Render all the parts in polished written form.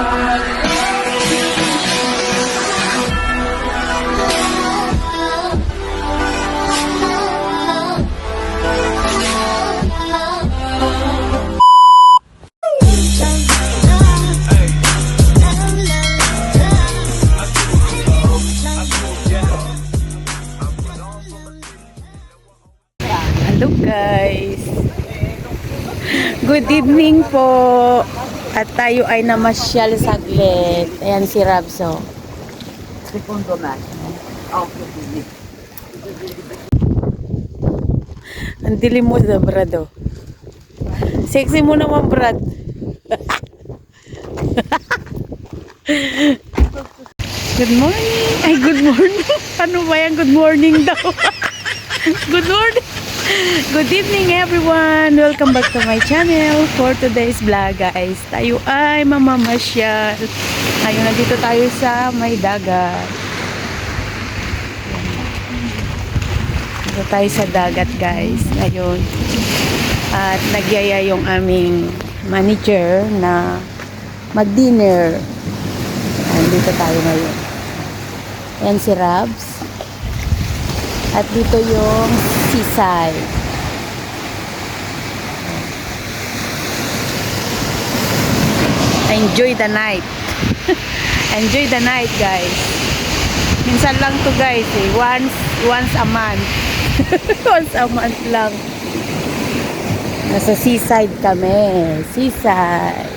Hello guys, good evening po. At tayo ay namasyal saglit. Ayan si Rabso. Secondo me. Ang dilim mo na, brado. Sexy mo naman, brad. Good morning. Ay, good morning. Ano ba yan? Good morning daw. Good morning. Good evening everyone. Welcome back to my channel for today's vlog guys. Tayo ay mamamasyal. Ngayon nandito tayo sa may dagat. Dito tayo sa dagat guys. Ngayon. At nagyaya yung aming manager na mag-dinner. Dito tayo ngayon. Ayan si Rabs. At dito yung seaside. Enjoy the night. Enjoy the night, guys. Minsan lang to guys eh. Once a month. Once a month lang. Nasa seaside kami. Seaside.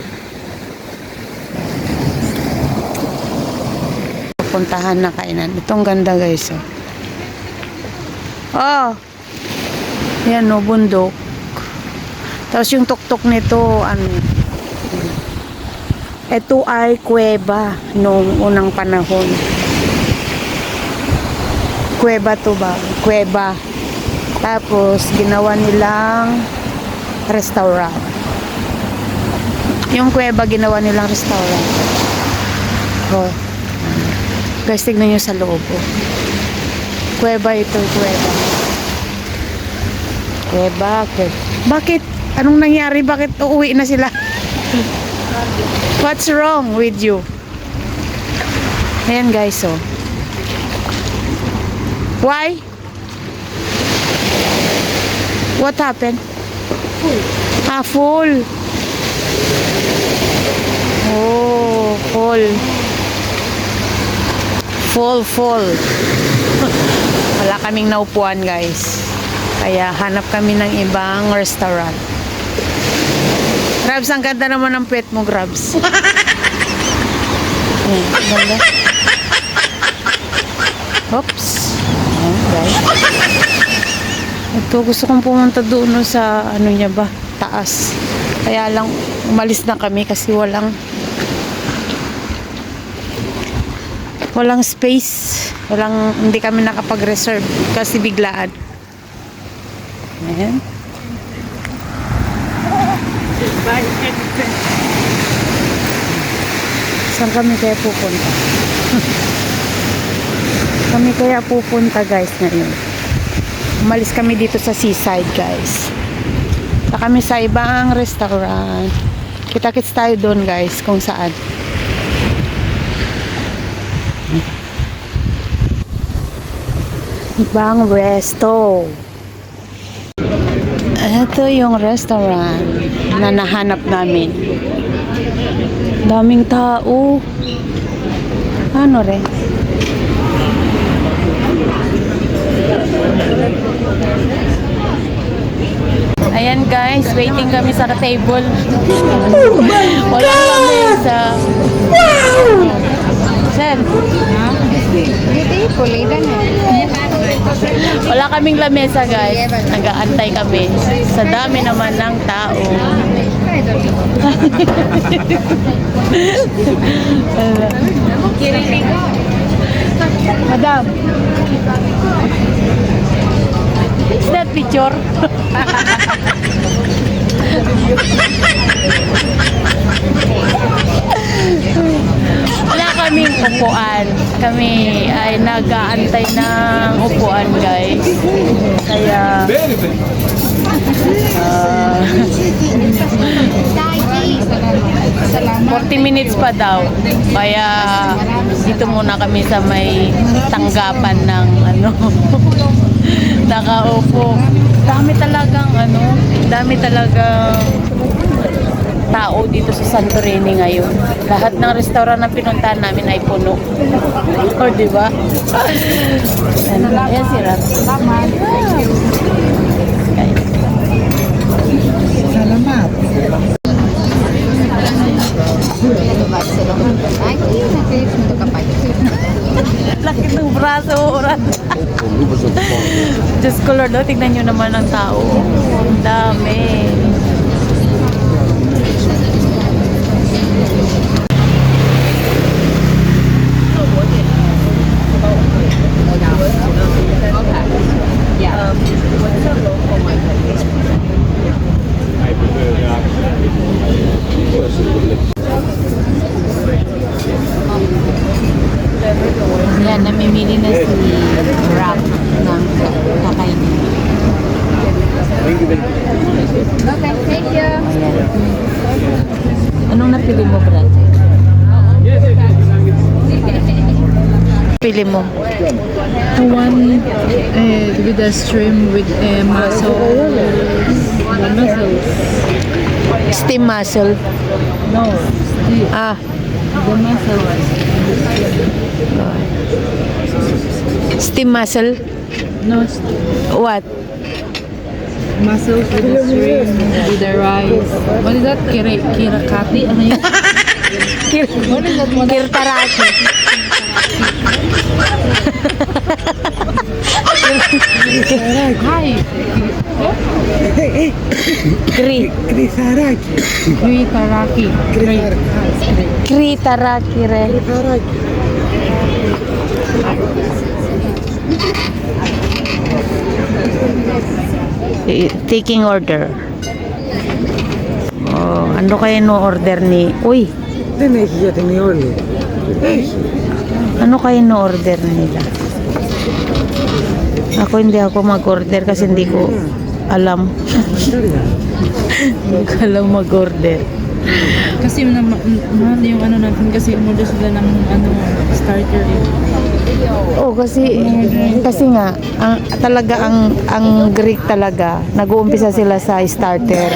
Puntahan na kainan. Itong ganda guys oh. Oh. Yan no, bundok. Tapos yung tuktok nito, ano, ito ay kuweba noong unang panahon. Kuweba to ba? Kuweba. Tapos, ginawa nilang restaurant. Yung kuweba, ginawa nilang restaurant. Oh. Guys, tignan nyo sa loob. Oh. Kuweba ito, kuweba. Kuweba, kuweba. Bakit? Anong nangyari? Bakit uuwi na sila? What's wrong with you? Ayan guys, oh. Why? What happened? Full. Ah, full. Oh, full. Full. Wala kaming naupuan guys. Kaya hanap kami ng ibang restaurant. Grabs, ang ganda naman ng pet mo, Grabs. Ganda. Oops. Ayan, guys. Ito, gusto kong pumunta doon sa, ano niya ba, taas. Kaya lang, umalis na kami kasi walang space. Hindi kami nakapag-reserve kasi biglaan. Ayan. Saan kami kaya pupunta? Kami kaya pupunta guys ngayon. Umalis kami dito sa seaside guys. Sa kami sa ibang restaurant. Kita-kits tayo doon guys kung saan. Ibang resto. Ito yung restaurant na nahanap namin. Daming tao. Ano rin? Ayan guys, waiting kami sa table. Walang lamesa. Sir? Wala kaming lamesa guys. Nag-aantay kami. Sa dami naman ng tao. Madam. Is that picture? Wala kaming upuan. Kami ay nag-aantay ng upuan guys. Kaya 40 minutes pa daw. Kaya dito muna kami sa may tanggapan ng ano. Nakaupo. Dami talagang tao dito sa Santorini ngayon. Lahat ng restaurant na pinuntahan namin ay puno. O, di ba? Ayan si Rat. Salamat. Laki ng braso, Rat. Diyos ko, Lord, tignan nyo naman ang tao. Ang dami. Yan, namimili na si Rob ng kakainin. Okay, thank you. Anong napili mo, Brad? Pili mo. One with a shrimp with mussel. The mussels. Steam mussel. No, Ah, the mussels. steam mussel. No, What? mussels with the shrimp with the rice. What is that? Kirakati? Ano yun? Kirtaraki. Hi. Kritaraki. Kirakati. Kritaraki re. Taking order. Oh, ano kaya no order ni... Uy! Δεν έχει για την Ιόλη. Έχει. Ano kaya no order nila? Ako hindi ako mag-order kasi hindi ko alam. Hindi ko alam mag-order. Kasi mahal yung ano natin kasi umorder sila ng ano starter eh. Oh, kasi nga ang Greek talaga nag-uumpisa sila sa starter.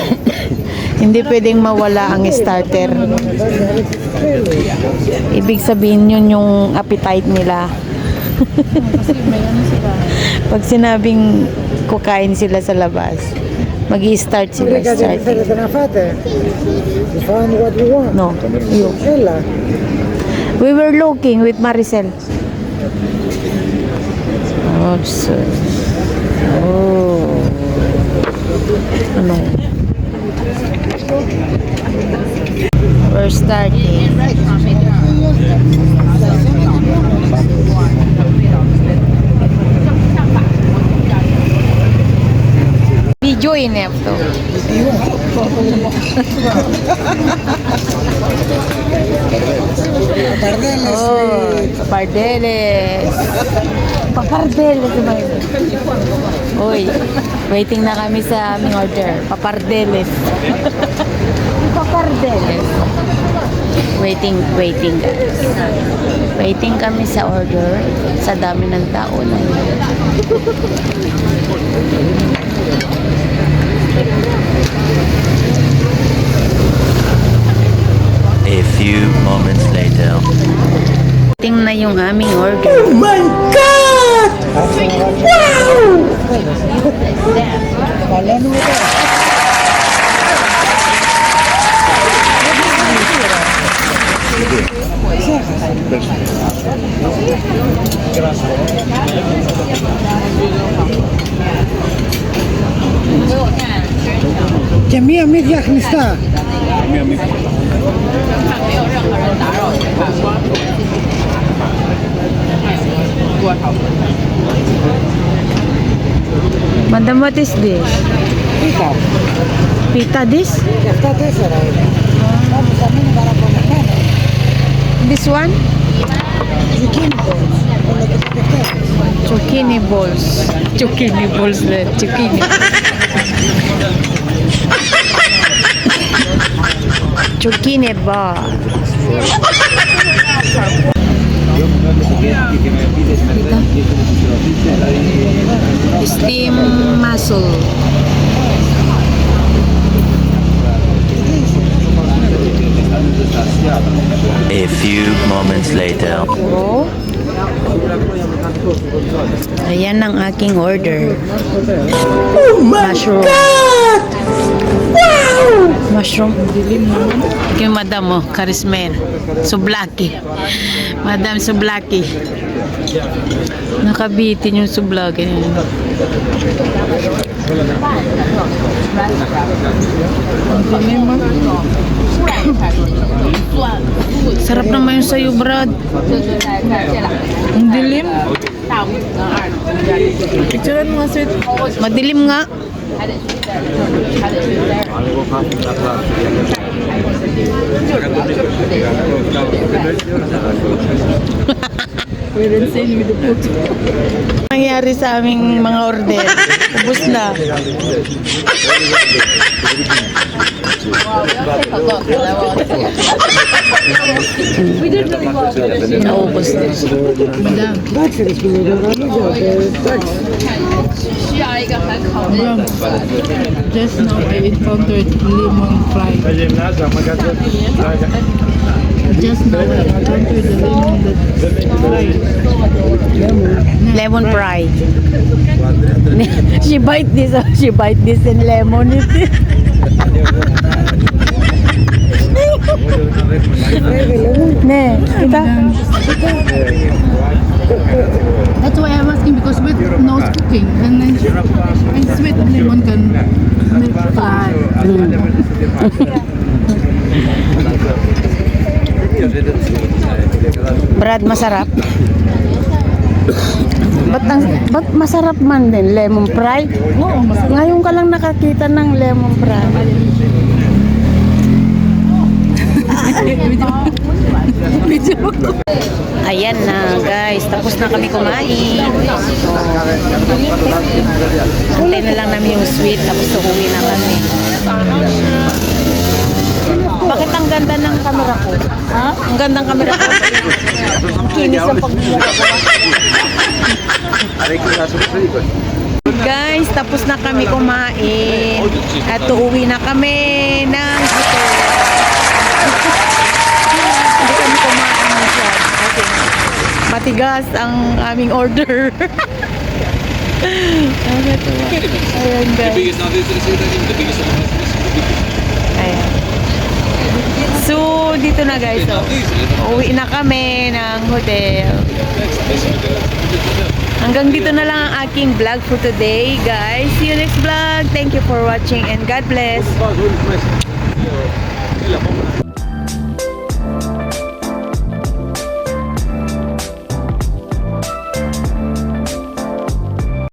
Hindi pwedeng mawala ang starter. Ibig sabihin yun yung appetite nila. Kasi may ano sila. Pag sinabing kukain sila sa labas, mag-i-start sila. Βρήκα τι θέλετε να φάτε. You found what you want. No, you. Έλα. We were looking with Maricel. Oops. Oh. Ano? We're starting. Video ini to. Oh, papardeles. Papardeles ba yun? Uy, waiting na kami sa aming order. Papardeles. Papardeles. Waiting guys. Waiting kami sa order. Sa dami ng tao na yun. A few moments later. Waiting na yung aming order. Oh my God! Wow! Και μία μύδια χνιστά. Madam, what is this? Πίτα. Pita this? Και αυτά 4 είναι. Όμως θα μείνει παραπονεμένο. This one? Zucchini balls. Όλα και τα κεφτές. Zucchini balls. Zucchini balls. Zucchini. Zucchini bar. Steam mussel. A few moments later. Oh. Ayan ang aking order. Mushroom. Wow! Mushroom. Kay Madam mo, Karismer. Sublaki. Madam Sublaki. Nakabitin yung Sublaki. Sarap naman yung sayo, Brad. Ang dilim. Picturean mo, sweet. Madilim nga. We're insane with the food. Nangyari sa aming mga order. Ubus na. Naubos na. Madam. Madam, just now I encountered lemon fry. Just now I encountered the lemon fry. Lemon fry. She bite this. She bite this in lemon. Ne, kita. That's why I'm asking because with no cooking and then sweet lemon can make fry. Brad, masarap. Ba't masarap man din lemon fry? Oo, masarap. Ngayon ka lang nakakita ng lemon fry. Ayan na guys, tapos na kami kumain. Antay na lang namin yung sweet, tapos uuwi na kami. Bakit ang ganda ng camera ko? Ha? Ang ganda ng camera ko. Kinis ang pagbuka ko. Guys, tapos na kami kumain. At uuwi na kami ng hotel. Hindi kami kumain masyad. Kasi matigas ang aming order. Ayan guys. Ayan. So, dito na guys. Oh. Uwi na kami ng hotel. Hanggang dito na lang ang aking vlog for today, guys. See you next vlog. Thank you for watching and God bless.